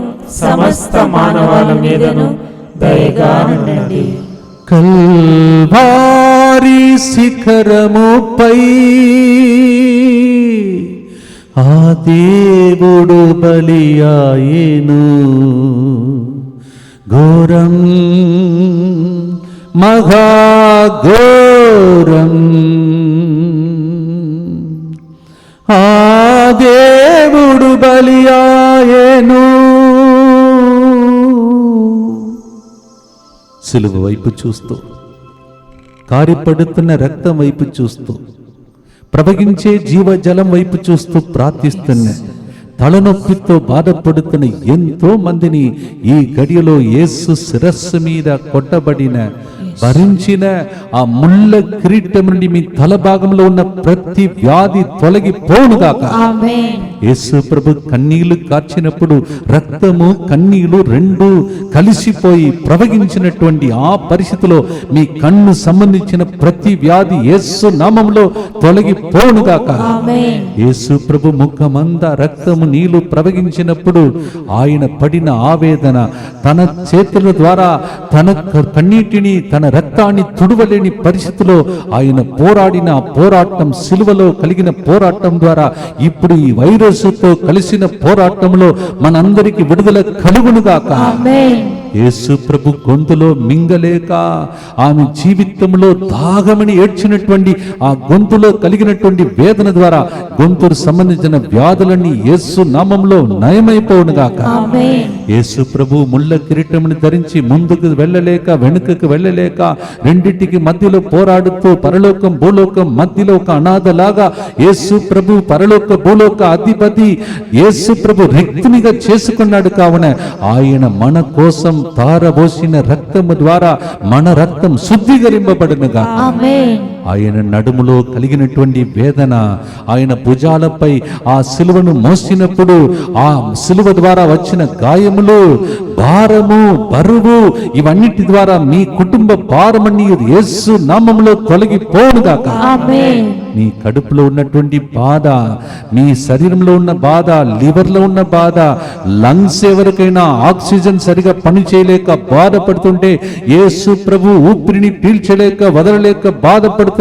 సమస్త మానవాళి మీదను దయగా నుండండి. కల్వారి శిఖరముపై ఆ దేవుడు బలియాయేను, ఘోరం మహాఘోరం, ఆ దేవుడు బలియాయేను. సిలువ వైపు చూస్తూ, కారిపడుతున్న రక్తం వైపు చూస్తూ, ప్రవహించే జీవజలం వైపు చూస్తూ ప్రార్థిస్తున్న, తలనొప్పితో బాధపడుతున్న ఎంతో మందిని ఈ గడియలో యేసు శిరస్సు మీద కొట్టబడిన, భరించిన ఆ ముళ్ళ కిరీటం నుండి మీ తల భాగంలో ఉన్న ప్రతి వ్యాధి తొలగిపోనుగాక. ఆమేన్. యేసు ప్రభు కన్నీళ్లు కార్చినప్పుడు రక్తము కన్నీళ్లు రెండు కలిసిపోయి ప్రవహించినటువంటి ఆ పరిస్థితిలో మీ కన్ను సంబంధించిన ప్రతి వ్యాధి యేసు నామములో తొలగిపోనుగాక. ఆమేన్. యేసు ప్రభు ముఖమంద రక్తము నీళ్లు ప్రవహించినప్పుడు ఆయన పడిన ఆవేదన, తన చేతుల ద్వారా తన కన్నీటిని, తన రక్తాన్ని తుడవలేని పరిస్థితిలో ఆయన పోరాడిన పోరాటం, సిలువలో కలిగిన పోరాటం ద్వారా ఇప్పుడు ఈ వైరస్తో కలిసిన పోరాటంలో మనందరికి విడుదల కలుగునుగాక. ఆమేన్. యేసు ప్రభు గొంతులో మింగలేక ఆమె జీవితంలో దాగమని ఏడ్చినటువంటి ఆ గొంతులో కలిగినటువంటి వేదన ద్వారా గొంతుకు సంబంధించిన వ్యాధులన్నీ యేసు నామంలో నయమైపోవునుగాక. యేసు ప్రభు ముళ్ళ కిరీటముని ధరించి ముందుకు వెళ్ళలేక వెనుకకు వెళ్ళలేక రెండింటికి మధ్యలో పోరాడుతూ పరలోకం భూలోకం మధ్యలో ఒక అనాథలాగా యేసు ప్రభు పరలోక భూలోక అధిపతి యేసు ప్రభు రిక్తునిగా చేసుకున్నాడు. కావున ఆయన మన కోసం తారబోసిన రక్తము ద్వారా మన రక్తం శుద్ధీకరింపబడునుగా. ఆయన నడుములో కలిగినటువంటి వేదన, ఆయన భుజాలపై ఆ సిలువను మోసినప్పుడు ఆ సిలువ ద్వారా వచ్చిన గాయములు, భారము, బరువు, ఇవన్నిటి ద్వారా మీ కుటుంబ భారమని యేసు నామములో తొలగిపోనుగాక. మీ కడుపులో ఉన్నటువంటి బాధ, మీ శరీరంలో ఉన్న బాధ, లివర్లో ఉన్న బాధ, లంగ్స్ ఎవరికైనా ఆక్సిజన్ సరిగా పని చేయలేక బాధపడుతుంటే యేసు ప్రభు ఊపిరిని పీల్చలేక వదలలేక బాధపడుతున్న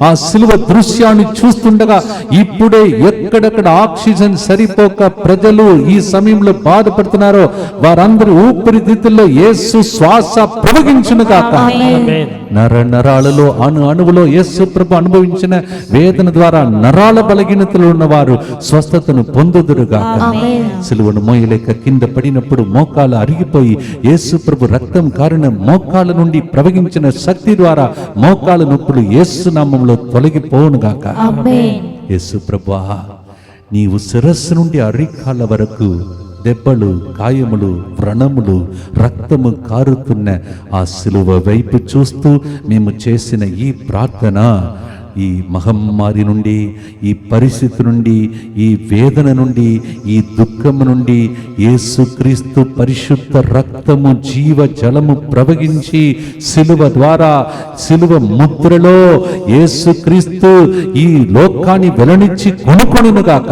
ఆ సిలువ దృశ్యాన్ని చూస్తుండగా ఇప్పుడే ఎక్కడెక్కడ ఆక్సిజన్ సరిపోక ప్రజలు ఈ సమయంలో బాధపడుతున్నారో వారందరూ ఊపిరితిత్తుల్లో యేసు శ్వాస ప్రవహించునుగాక. నర నరాలలో అణువులో యేసు ప్రభు అనుభవించిన వేదన ద్వారా నరాల బలహీనతలు ఉన్నవారు స్వస్థతను పొందుదురుగాక. సిలువను మోయలేక కింద పడినప్పుడు మోకాలు అరిగిపోయి యేసు ప్రభు రక్తం కారిన మోకాళ్ళ నుండి ప్రవహించిన శక్తి ద్వారా మోకాళ్ళ నొప్పులు యేసు నామములో తొలగిపోవునుగాక. యేసు ప్రభువా, నీవు శిరస్సు నుండి అరికాళ్ళ వరకు దెబ్బలు, గాయములు, వ్రణములు, రక్తము కారుతున్న ఆ సిలువ వైపు చూస్తూ మేము చేసిన ఈ ప్రార్థన ఈ మహమ్మారి నుండి, ఈ పరిస్థితి నుండి, ఈ వేదన నుండి, ఈ దుఃఖము నుండి యేసుక్రీస్తు పరిశుద్ధ రక్తము జీవ జలము ప్రవహించి సిలువ ద్వారా సిలువ ముద్రలో యేసుక్రీస్తు ఈ లోకాన్ని వెలనిచ్చి కొనుకొనుగాక.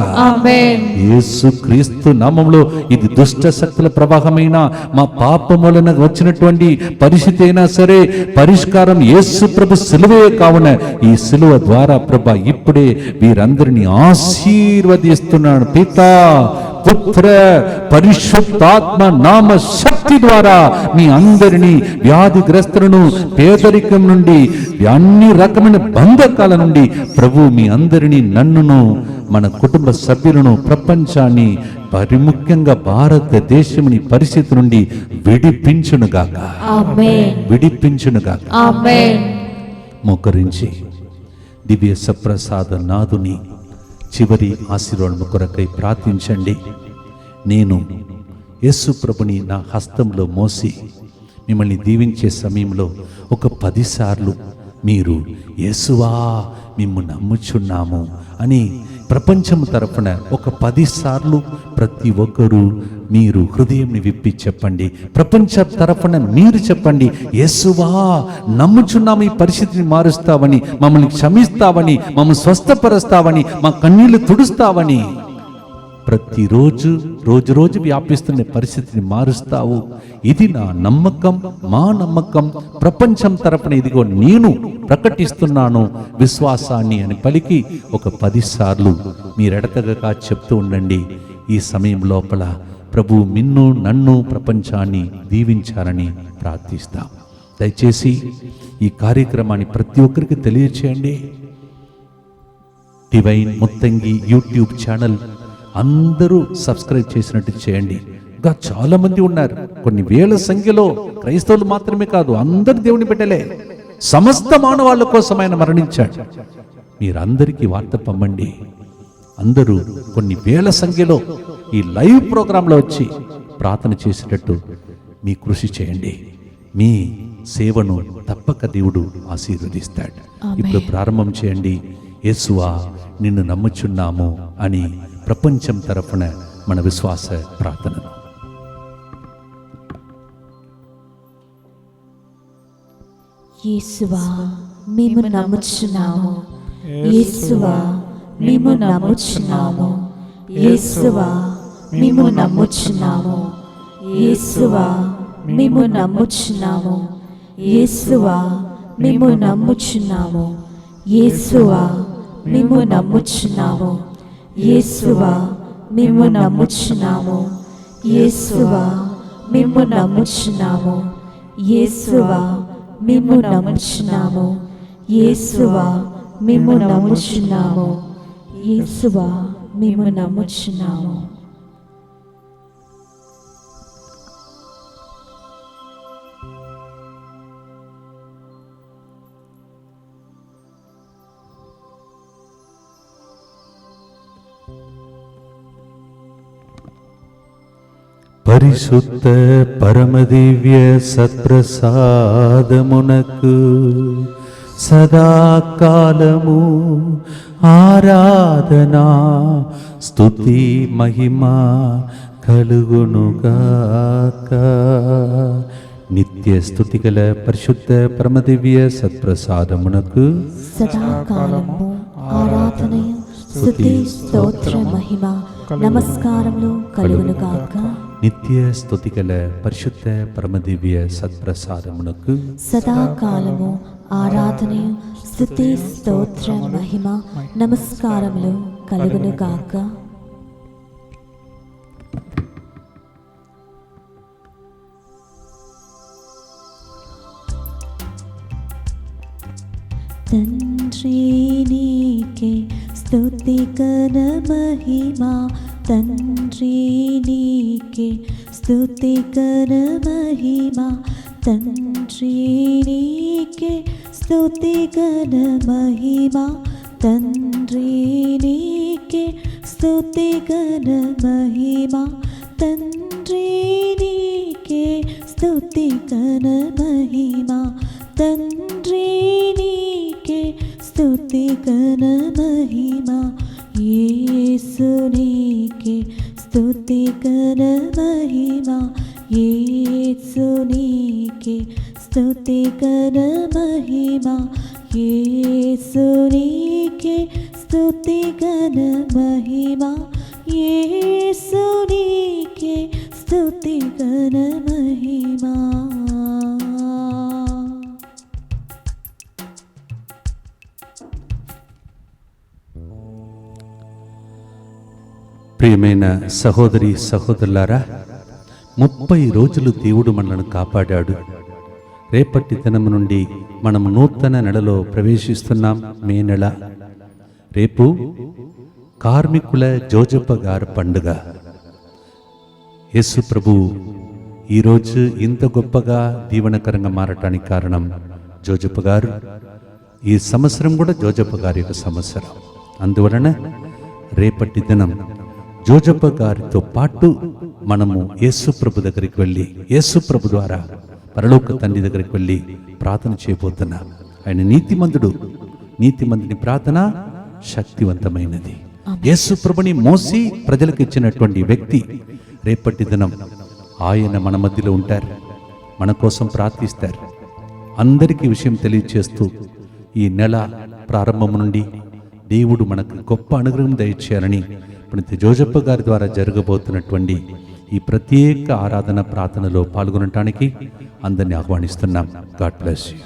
యేసుక్రీస్తు నామములో ఇది దుష్ట శక్తుల ప్రవాహమైన మా పాపం వలన వచ్చినటువంటి పరిస్థితి అయినా సరే పరిష్కారం యేసు ప్రభు సిలువే. కావున ఈ సిలువ ద్వారా ప్రభా ఇప్పుడే వీరందరినీ ఆశీర్వదిస్తున్నాను. పితా, పుత్ర, పరిశుద్ధాత్మ నామ శక్తి ద్వారా మీ అందరినీ వ్యాధిగ్రస్తులను, పేదరికం నుండి, అన్ని రకమైన బంధకాల నుండి ప్రభు మీ అందరినీ, నన్నును, మన కుటుంబ సభ్యులను, ప్రపంచాన్ని, పరిముఖ్యంగా భారతదేశముని పరిస్థితి నుండి విడిపించునుగాక. విడిపించునుగాక. మోకరించి దివ్య సప్రసాద నాదుని చివరి ఆశీర్వాదం కొరకై ప్రార్థించండి. నేను యేసు ప్రభుని నా హస్తంలో మోసి మిమ్మల్ని దీవించే సమయంలో ఒక 10 సార్లు మీరు యేసువా మిమ్ము నమ్ముచున్నాము అని ప్రపంచం తరఫున ఒక 10 సార్లు ప్రతి ఒక్కరూ మీరు హృదయంని విప్పి చెప్పండి. ప్రపంచ తరఫున మీరు చెప్పండి, యేసువా నమ్ముచున్నాము, ఈ పరిస్థితిని మారుస్తావని, మమ్మల్ని క్షమిస్తావని, మమ్మల్ని స్వస్థపరుస్తావని, మా కన్నీళ్లు తుడుస్తావని. ప్రతిరోజు రోజు రోజు వ్యాపిస్తున్న పరిస్థితిని మారుస్తావు. ఇది నా నమ్మకం, మా నమ్మకం. ప్రపంచం తరపున ఇదిగో నేను ప్రకటిస్తున్నాను విశ్వాసాన్ని అని పలికి ఒక 10 సార్లు మీరెడతగగా చెప్తూ ఉండండి. ఈ సమయం లోపల ప్రభు మిన్ను, నన్ను, ప్రపంచాన్ని దీవించాలని ప్రార్థిస్తాం. దయచేసి ఈ కార్యక్రమాన్ని ప్రతి ఒక్కరికి తెలియచేయండి. డివైన్ ముత్తంగి యూట్యూబ్ ఛానల్ అందరూ సబ్స్క్రైబ్ చేసినట్టు చేయండి. ఇంకా చాలా మంది ఉన్నారు, కొన్ని వేల సంఖ్యలో క్రైస్తవులు మాత్రమే కాదు, అందరు దేవుని బిడ్డలే. సమస్త మానవాళ్ళ కోసం ఆయన మరణించాడు. మీరందరికీ వార్త పంపండి. అందరూ కొన్ని వేల సంఖ్యలో ఈ లైవ్ ప్రోగ్రాంలో వచ్చి ప్రార్థన చేసేటట్టు మీ కృషి చేయండి. మీ సేవను తప్పక దేవుడు ఆశీర్వదిస్తాడు. ఇప్పుడు ప్రారంభం చేయండి. యేసువా నిన్ను నమ్ముచున్నాము అని ప్రపంచం తరఫున మన విశ్వాస ప్రార్థనను. యేసువా మేము నమ్ముచున్నాము, యేసువా మేము నమ్ముచున్నాము, యేసువా మేము నమ్ముచున్నాము, యేసువా మేము నమ్ముచున్నాము, యేసువా మేము నమ్ముచున్నాము, యేసువా మేము నమ్ముచున్నాము, యేసువా మేము నమ్ముచున్నాము, యేసువా మేము నమ్ముచున్నాము. యేసువా మేము నమ్ముచున్నాము. యేసువా మేము నమ్ముచున్నాము. యేసువా మేము నమ్ముచున్నాము. పరిశుద్ధ పరమదివ్య సత్ప్రసాదమునకు సదాకాలము ఆరాధనా స్తుతి మహిమ కలుగునుగాక. నిత్య స్తుతిగల పరిశుద్ధ పరమదివ్య సత్ప్రసాదమునకు సదాకాలము ఆరాధనయు స్తుతి స్తోత్ర మహిమ నమస్కారములు కలుగునుగాక. నిత్య స్తుతిగల పరిశుద్ధ పరమదివ్య సత్ప్రసాదమునకు సదాకాలము ఆరాధనయు స్తుతి స్తోత్ర మహిమ నమస్కారములు కలుగునుగాక. తండ్రి నీకే స్తుతి ఘన మహిమ, తండ్రి నీకే స్తుతి ఘన మహిమ, తండ్రి నీకే స్తుతి ఘన మహిమ, తండ్రి నీకే స్తుతి ఘన మహిమ, తండ్రి నీకే స్తుతి ఘన మహిమ, తండ్రి నీకే స్తుతి ఘన మహిమ, యేసు నీకే స్తుతి ఘన మహిమ, యేసు నీకే స్తుతి ఘన మహిమ, యేసు నీకే స్తుతి ఘన మహిమ, యేసు నీకే స్తుతి ఘన మహిమ. ప్రియమైన సహోదరి సహోదరులారా, 30 రోజులు దేవుడు మనల్ని కాపాడాడు. రేపటి దినం నుండి మనం నూతన నెలలో ప్రవేశిస్తున్నాం. మే నెల. రేపు కార్మికుల జోజప్ప గారి పండుగ. యేసు ప్రభు ఈరోజు ఇంత గొప్పగా దీవెనకరంగా మారటానికి కారణం జోజప్ప గారు. ఈ సంవత్సరం కూడా జోజప్ప గారి యొక్క సంవత్సరం. అందువలన రేపటి దినం జోజప్ప గారితో పాటు మనము యేసు ప్రభు దగ్గరికి వెళ్ళి, యేసు ప్రభు ద్వారా పరలోక తండ్రి దగ్గరికి వెళ్ళి ప్రార్థన చేయబోతున్నాం. ఆయన నీతిమంతుడు. నీతిమంతుని ప్రార్థన శక్తివంతమైనది. యేసు ప్రభుని మోసి ప్రజలకు ఇచ్చినటువంటి వ్యక్తి. రేపటి దినం ఆయన మన మధ్యలో ఉంటారు, మన కోసం ప్రార్థిస్తారు. అందరికీ విషయం తెలియచేస్తూ ఈ నెల ప్రారంభం నుండి దేవుడు మనకు గొప్ప అనుగ్రహం దయచేయాలని పునీత జోజప్ప గారి ద్వారా జరగబోతున్నటువంటి ఈ ప్రత్యేక ఆరాధన ప్రార్థనలో పాల్గొనటానికి అందరినీ ఆహ్వానిస్తున్నాం. God bless you.